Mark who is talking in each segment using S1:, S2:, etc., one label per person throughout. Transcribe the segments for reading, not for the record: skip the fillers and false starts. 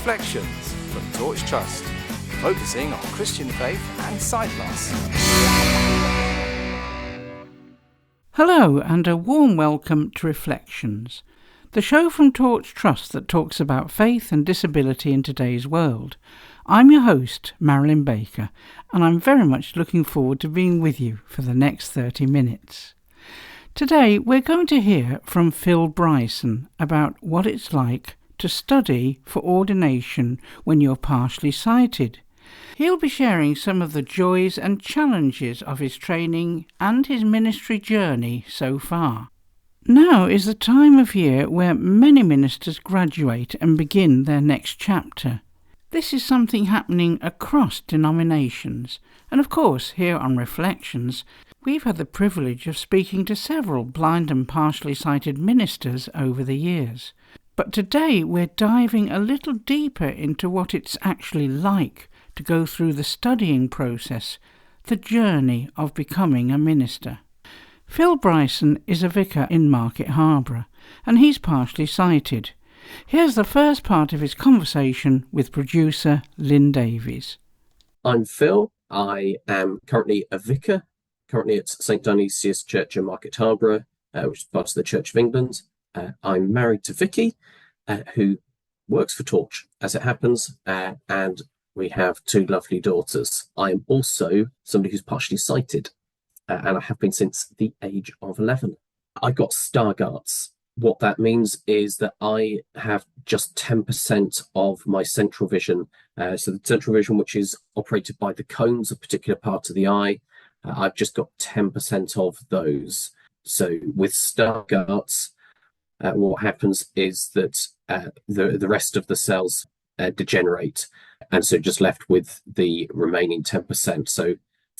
S1: Reflections from Torch Trust, focusing on Christian faith and sight loss.
S2: Hello and a warm welcome to Reflections, the show from Torch Trust that talks about faith and disability in today's world. I'm your host, Marilyn Baker, and I'm very much looking forward to being with you for the next 30 minutes. Today we're going to hear from Phil Bryson about what it's like to study for ordination when you're partially sighted. He'll be sharing some of the joys and challenges of his training and his ministry journey so far. Now is the time of year where many ministers graduate and begin their next chapter. This is something happening across denominations, and of course here on Reflections we've had the privilege of speaking to several blind and partially sighted ministers over the years. But today we're diving a little deeper into what it's actually like to go through the studying process, the journey of becoming a minister. Phil Bryson is a vicar in Market Harborough, and he's partially sighted. Here's the first part of his conversation with producer Lynn Davies.
S3: I'm Phil. I am currently a vicar, currently at St Dionysius Church in Market Harborough, which is part of the Church of England. I'm married to Vicky, who works for Torch, as it happens, and we have two lovely daughters. I am also somebody who's partially sighted, and I have been since the age of 11. I got Stargardt's. What that means is that I have just 10% of my central vision. So the central vision, which is operated by the cones, a particular part of the eye, I've just got 10% of those. So with Stargardt's, what happens is that the rest of the cells degenerate, and so just left with the remaining 10%. So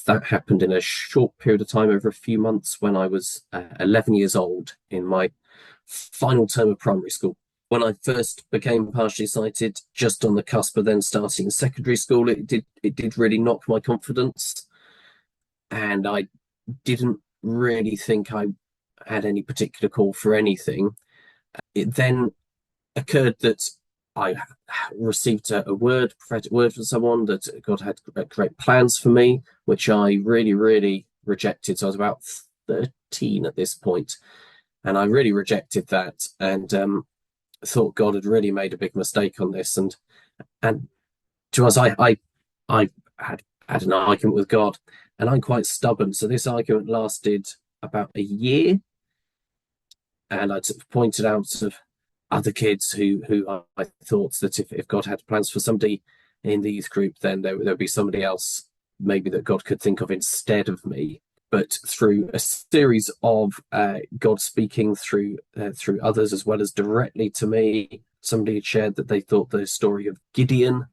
S3: that happened in a short period of time, over a few months, when I was 11 years old in my final term of primary school. When I first became partially sighted, just on the cusp of then starting secondary school, it did really knock my confidence, and I didn't really think I had any particular call for anything. It then occurred that I received a prophetic word from someone that God had great plans for me, which I really, really rejected. So I was about 13 at this point, and I really rejected that, and thought God had really made a big mistake on this. And to us, I had an argument with God, and I'm quite stubborn. So this argument lasted about a year. And I pointed out sort of other kids who I thought that if God had plans for somebody in the youth group, then there would be somebody else maybe that God could think of instead of me. But through a series of God speaking through others as well as directly to me, somebody had shared that they thought the story of Gideon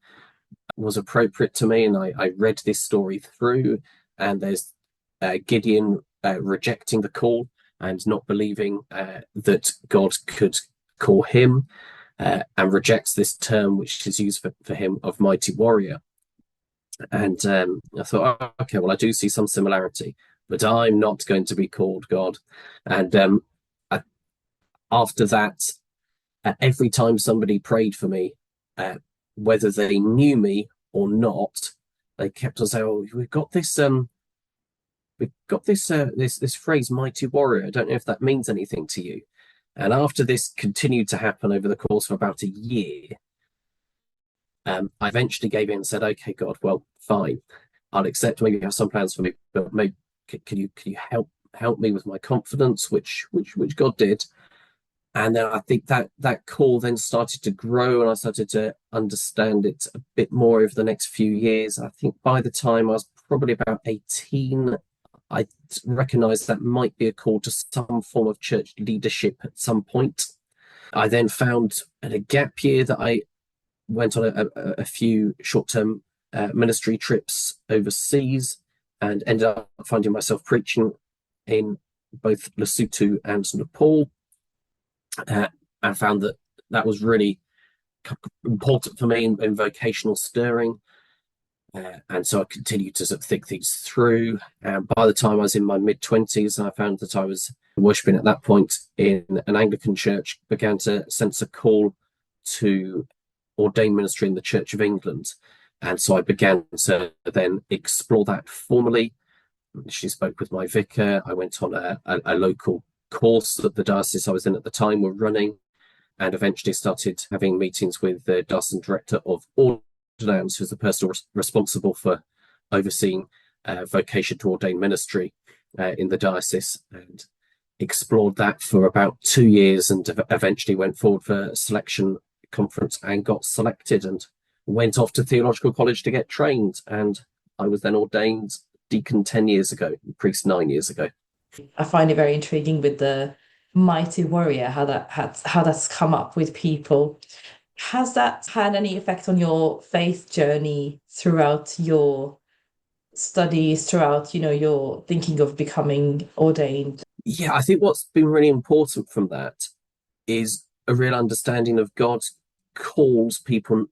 S3: was appropriate to me, and I read this story through, and there's Gideon rejecting the call and not believing that God could call him, and rejects this term which is used for him of mighty warrior. And I thought, oh, okay, well, I do see some similarity, but I'm not going to be called God. And after that, every time somebody prayed for me, whether they knew me or not, they kept on saying, oh, we've got this this phrase, mighty warrior. I don't know if that means anything to you. And after this continued to happen over the course of about a year, I eventually gave in and said, okay, God, well, fine, I'll accept. Maybe you have some plans for me, but maybe can you help me with my confidence, which God did. And then I think that call then started to grow, and I started to understand it a bit more over the next few years. I think by the time I was probably about 18, I recognised that might be a call to some form of church leadership at some point. I then found at a gap year that I went on a few short-term ministry trips overseas, and ended up finding myself preaching in both Lesotho and Nepal. I found that was really important for me in vocational stirring. And so I continued to sort of think things through. And by the time I was in my mid-20s, I found that I was worshipping at that point in an Anglican church, began to sense a call to ordained ministry in the Church of England. And so I began to then explore that formally. She spoke with my vicar. I went on a local course that the diocese I was in at the time were running, and eventually started having meetings with the diocesan director of Ordained, who's the person responsible for overseeing vocation to ordained ministry in the diocese, and explored that for about 2 years, and eventually went forward for a selection conference and got selected, and went off to theological college to get trained. And I was then ordained deacon 10 years ago, priest 9 years ago.
S4: I find it very intriguing with the mighty warrior, how that's come up with people. Has that had any effect on your faith journey throughout your studies, throughout, your thinking of becoming ordained?
S3: Yeah, I think what's been really important from that is a real understanding of God calls people,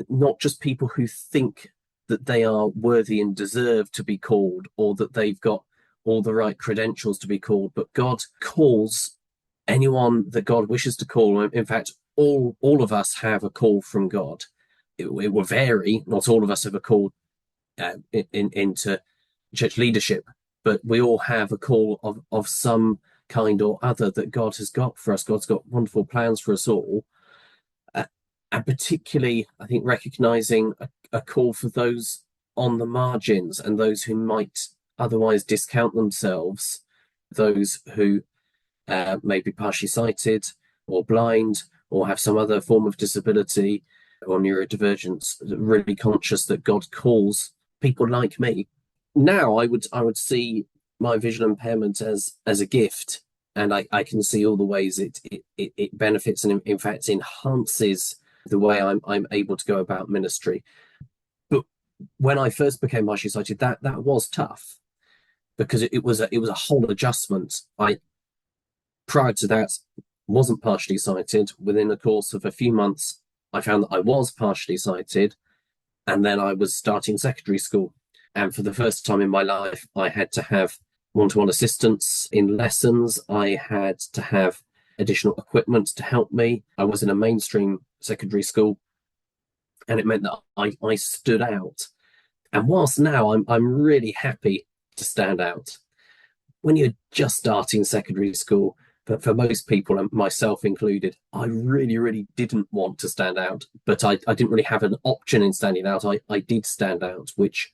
S3: not just people who think that they are worthy and deserve to be called, or that they've got all the right credentials to be called, but God calls anyone that God wishes to call. In fact, all of us have a call from God. It will vary. Not all of us have a call into church leadership, but we all have a call of some kind or other that God has got for us. God's got wonderful plans for us all. And particularly, I think, recognizing a call for those on the margins and those who might otherwise discount themselves, those who may be partially sighted or blind or have some other form of disability or neurodivergence, really conscious that God calls people like me. Now I would see my visual impairment as a gift, and I can see all the ways it benefits and in fact enhances the way I'm able to go about ministry. But when I first became partially sighted, that was tough, because it was a whole adjustment. I, prior to that, wasn't partially sighted. Within the course of a few months, I found that I was partially sighted, and then I was starting secondary school. And for the first time in my life, I had to have one-to-one assistance in lessons. I had to have additional equipment to help me. I was in a mainstream secondary school, and it meant that I stood out. And whilst now I'm really happy to stand out, when you're just starting secondary school, but for most people, and myself included, I really, really didn't want to stand out, but I didn't really have an option in standing out. I did stand out, which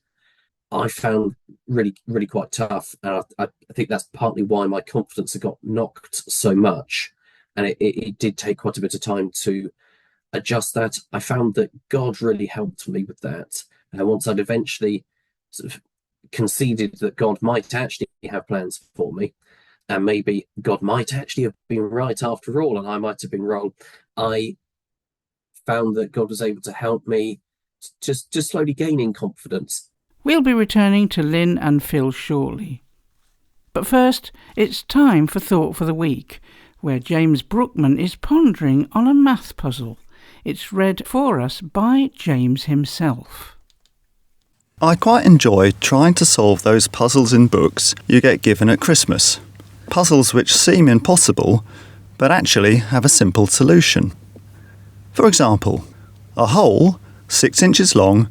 S3: I found really, really quite tough. And I think that's partly why my confidence had got knocked so much. And it did take quite a bit of time to adjust that. I found that God really helped me with that. And once I'd eventually sort of conceded that God might actually have plans for me, and maybe God might actually have been right after all, and I might have been wrong, I found that God was able to help me just slowly gaining confidence.
S2: We'll be returning to Lynn and Phil shortly. But first, it's time for Thought for the Week, where James Brookman is pondering on a math puzzle. It's read for us by James himself.
S5: I quite enjoy trying to solve those puzzles in books you get given at Christmas. Puzzles which seem impossible, but actually have a simple solution. For example, a hole 6 inches long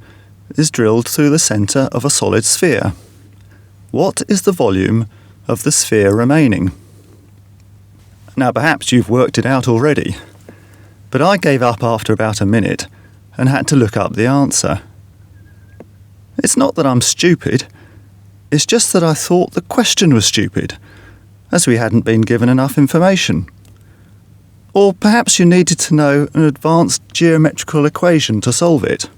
S5: is drilled through the centre of a solid sphere. What is the volume of the sphere remaining? Now perhaps you've worked it out already, but I gave up after about a minute and had to look up the answer. It's not that I'm stupid, it's just that I thought the question was stupid, as we hadn't been given enough information. Or perhaps you needed to know an advanced geometrical equation to solve it.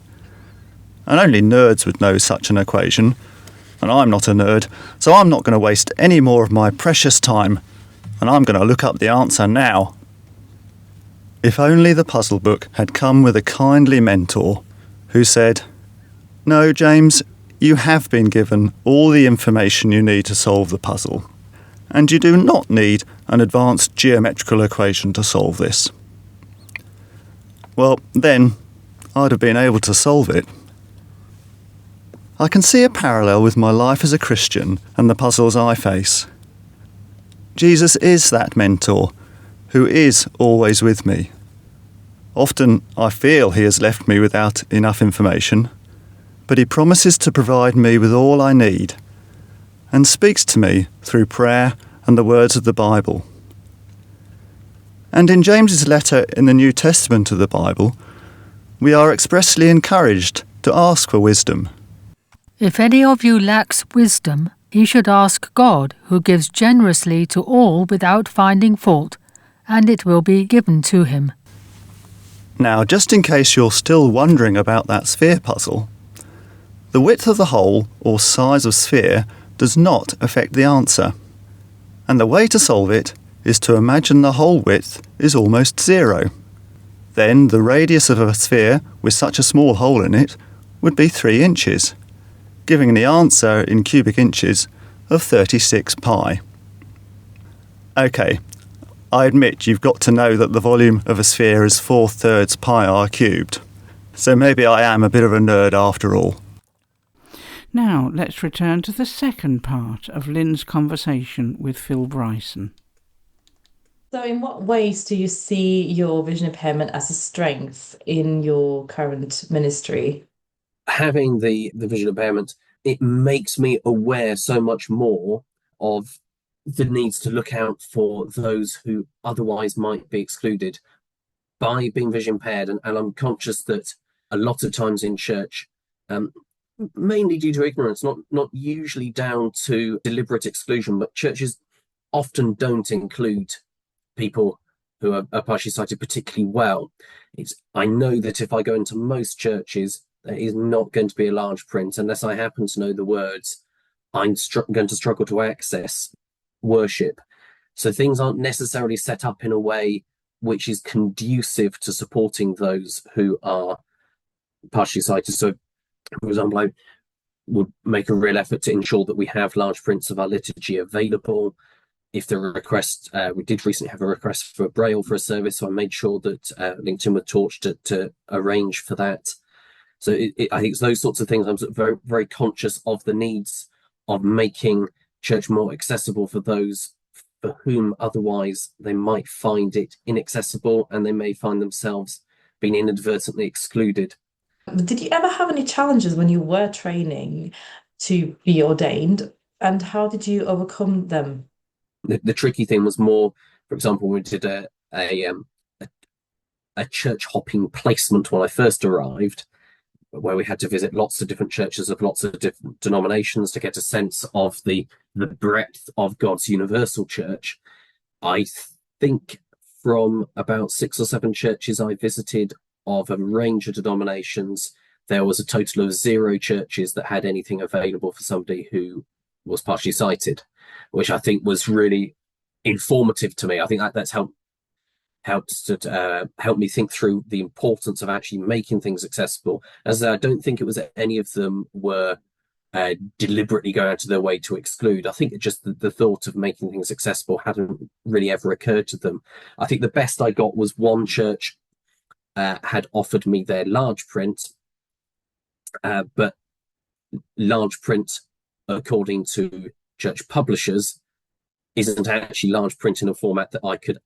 S5: And only nerds would know such an equation, and I'm not a nerd, so I'm not going to waste any more of my precious time, and I'm going to look up the answer now. If only the puzzle book had come with a kindly mentor who said, "No, James, you have been given all the information you need to solve the puzzle, and you do not need an advanced geometrical equation to solve this." Well, then I'd have been able to solve it. I can see a parallel with my life as a Christian and the puzzles I face. Jesus is that mentor who is always with me. Often I feel he has left me without enough information, but he promises to provide me with all I need and speaks to me through prayer and the words of the Bible. And in James's letter in the New Testament of the Bible, we are expressly encouraged to ask for wisdom.
S6: If any of you lacks wisdom, he should ask God, who gives generously to all without finding fault, and it will be given to him.
S5: Now, just in case you're still wondering about that sphere puzzle, the width of the hole or size of sphere does not affect the answer. And the way to solve it is to imagine the hole width is almost zero. Then the radius of a sphere with such a small hole in it would be 3 inches, giving the answer in cubic inches of 36 pi. OK, I admit you've got to know that the volume of a sphere is 4/3 pi r cubed, so maybe I am a bit of a nerd after all.
S2: Now let's return to the second part of Lynn's conversation with Phil Bryson.
S4: So in what ways do you see your vision impairment as a strength in your current ministry?
S3: Having the vision impairment, it makes me aware so much more of the needs to look out for those who otherwise might be excluded by being vision impaired. And I'm conscious that a lot of times in church, mainly due to ignorance, not usually down to deliberate exclusion, but churches often don't include people who are partially sighted particularly well. I know that if I go into most churches, there is not going to be a large print unless I happen to know the words. I'm going to struggle to access worship. So things aren't necessarily set up in a way which is conducive to supporting those who are partially sighted. So, for example, I would make a real effort to ensure that we have large prints of our liturgy available. If there are requests, we did recently have a request for Braille for a service, so I made sure that LinkedIn were torched to arrange for that. So I think it's those sorts of things. I'm sort of very, very conscious of the needs of making church more accessible for those for whom otherwise they might find it inaccessible, and they may find themselves being inadvertently excluded.
S4: Did you ever have any challenges when you were training to be ordained, and how did you overcome them?
S3: The tricky thing was more, for example, we did a church hopping placement when I first arrived, where we had to visit lots of different churches of lots of different denominations to get a sense of the breadth of God's universal church. I think from about 6 or 7 churches I visited of a range of denominations, there was a total of 0 churches that had anything available for somebody who was partially sighted, which I think was really informative to me. I think that's helped me think through the importance of actually making things accessible. As I don't think it was any of them were deliberately going out of their way to exclude. I think just the thought of making things accessible hadn't really ever occurred to them. I think the best I got was one church had offered me their large print, but large print, according to church publishers, isn't actually large print in a format that I could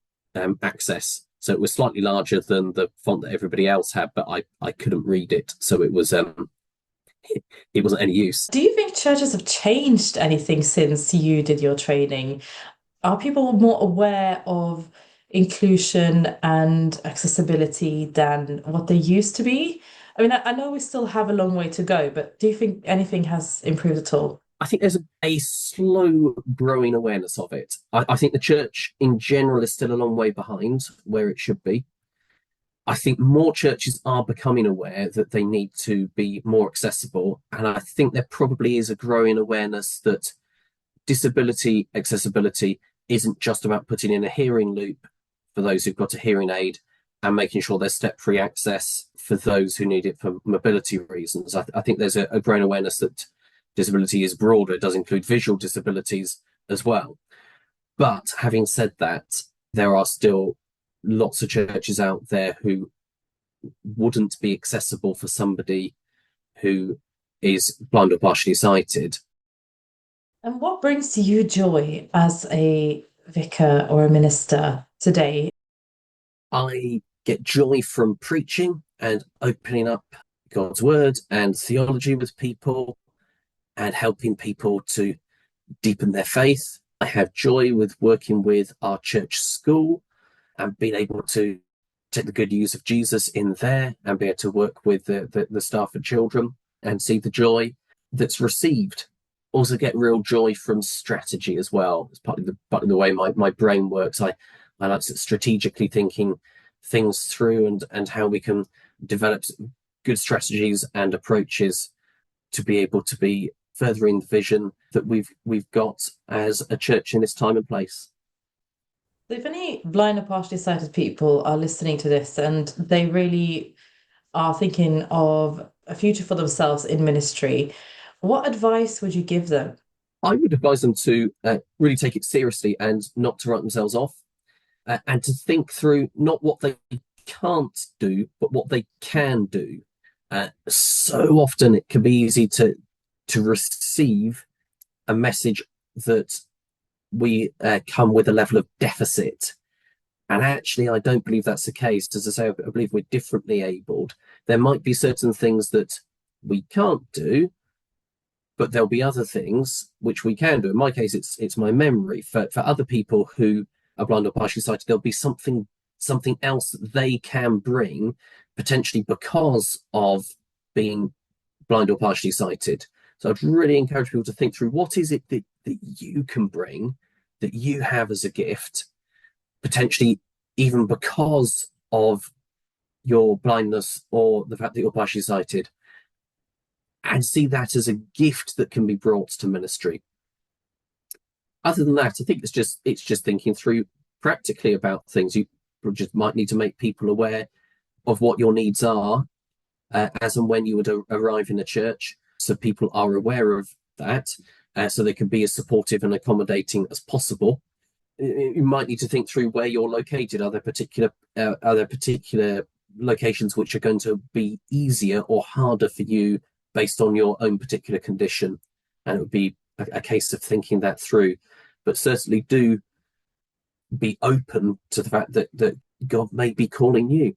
S3: access. So it was slightly larger than the font that everybody else had, but I couldn't read it. So it was it wasn't any use.
S4: Do you think churches have changed anything since you did your training? Are people more aware of inclusion and accessibility than what they used to be? I mean, I know we still have a long way to go, but do you think anything has improved at all?
S3: I think there's a slow growing awareness of it. I think the church in general is still a long way behind where it should be. I think more churches are becoming aware that they need to be more accessible. And I think there probably is a growing awareness that disability accessibility isn't just about putting in a hearing loop for those who've got a hearing aid and making sure there's step-free access for those who need it for mobility reasons. I think there's a growing awareness that disability is broader. It does include visual disabilities as well. But having said that, there are still lots of churches out there who wouldn't be accessible for somebody who is blind or partially sighted.
S4: And what brings you joy as a vicar or a minister today?
S3: I get joy from preaching and opening up God's word and theology with people and helping people to deepen their faith. I have joy with working with our church school and being able to take the good news of Jesus in there and be able to work with the staff and children and see the joy that's received. Also get real joy from strategy as well. It's partly the way my brain works. I like strategically thinking things through and how we can develop good strategies and approaches to be able to be furthering the vision that we've got as a church in this time and place.
S4: So if any blind or partially sighted people are listening to this and they really are thinking of a future for themselves in ministry, what advice would you give them?
S3: I would advise them to really take it seriously and not to write themselves off, and to think through not what they can't do, but what they can do. So often it can be easy to receive a message that we come with a level of deficit. And actually, I don't believe that's the case. As I say, I believe we're differently abled. There might be certain things that we can't do, but there'll be other things which we can do. In my case, it's my memory. For other people who are blind or partially sighted, there'll be something else that they can bring, potentially because of being blind or partially sighted. So I'd really encourage people to think through what is it that you can bring, that you have as a gift, potentially even because of your blindness or the fact that you're partially sighted, and see that as a gift that can be brought to ministry. Other than that, I think it's just thinking through practically about things. You just might need to make people aware of what your needs are as and when you would arrive in a church, so people are aware of that, so they can be as supportive and accommodating as possible. You might need to think through where you're located. Are there particular locations which are going to be easier or harder for you based on your own particular condition? And it would be a case of thinking that through. But certainly do be open to the fact that God may be calling you.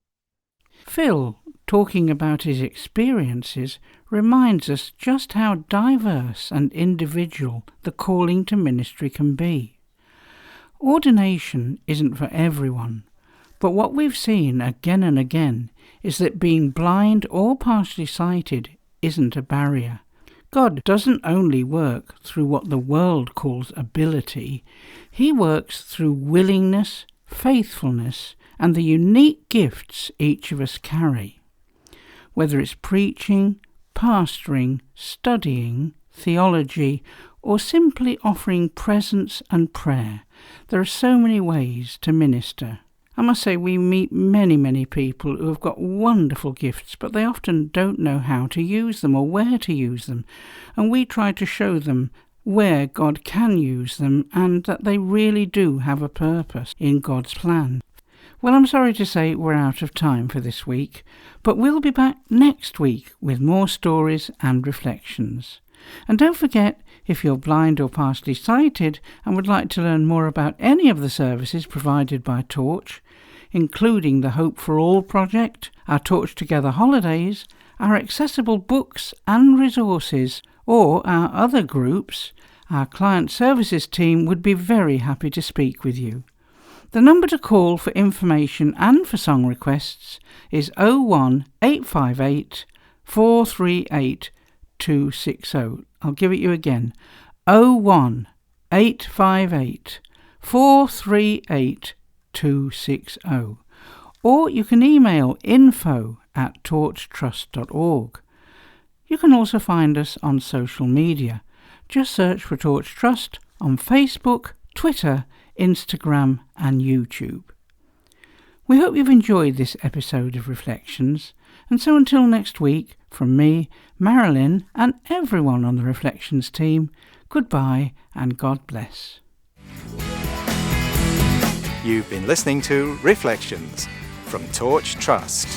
S2: Phil, talking about his experiences, reminds us just how diverse and individual the calling to ministry can be. Ordination isn't for everyone, but what we've seen again and again is that being blind or partially sighted isn't a barrier. God doesn't only work through what the world calls ability, he works through willingness, faithfulness, and the unique gifts each of us carry. Whether it's preaching, pastoring, studying, theology, or simply offering presence and prayer, there are so many ways to minister. I must say we meet many people who have got wonderful gifts, but they often don't know how to use them or where to use them, and we try to show them where God can use them and that they really do have a purpose in God's plan. Well, I'm sorry to say we're out of time for this week, but we'll be back next week with more stories and reflections. And don't forget, if you're blind or partially sighted and would like to learn more about any of the services provided by Torch, including the Hope for All project, our Torch Together holidays, our accessible books and resources, or our other groups, our client services team would be very happy to speak with you. The number to call for information and for song requests is 01858 438 260. I'll give it you again. 01858 438 260. Or you can email info@torchtrust.org. You can also find us on social media. Just search for Torch Trust on Facebook, Twitter, Instagram and YouTube. We hope you've enjoyed this episode of Reflections, and so until next week, from me, Marilyn and everyone on the Reflections team, goodbye and God bless.
S1: You've been listening to Reflections from Torch Trust.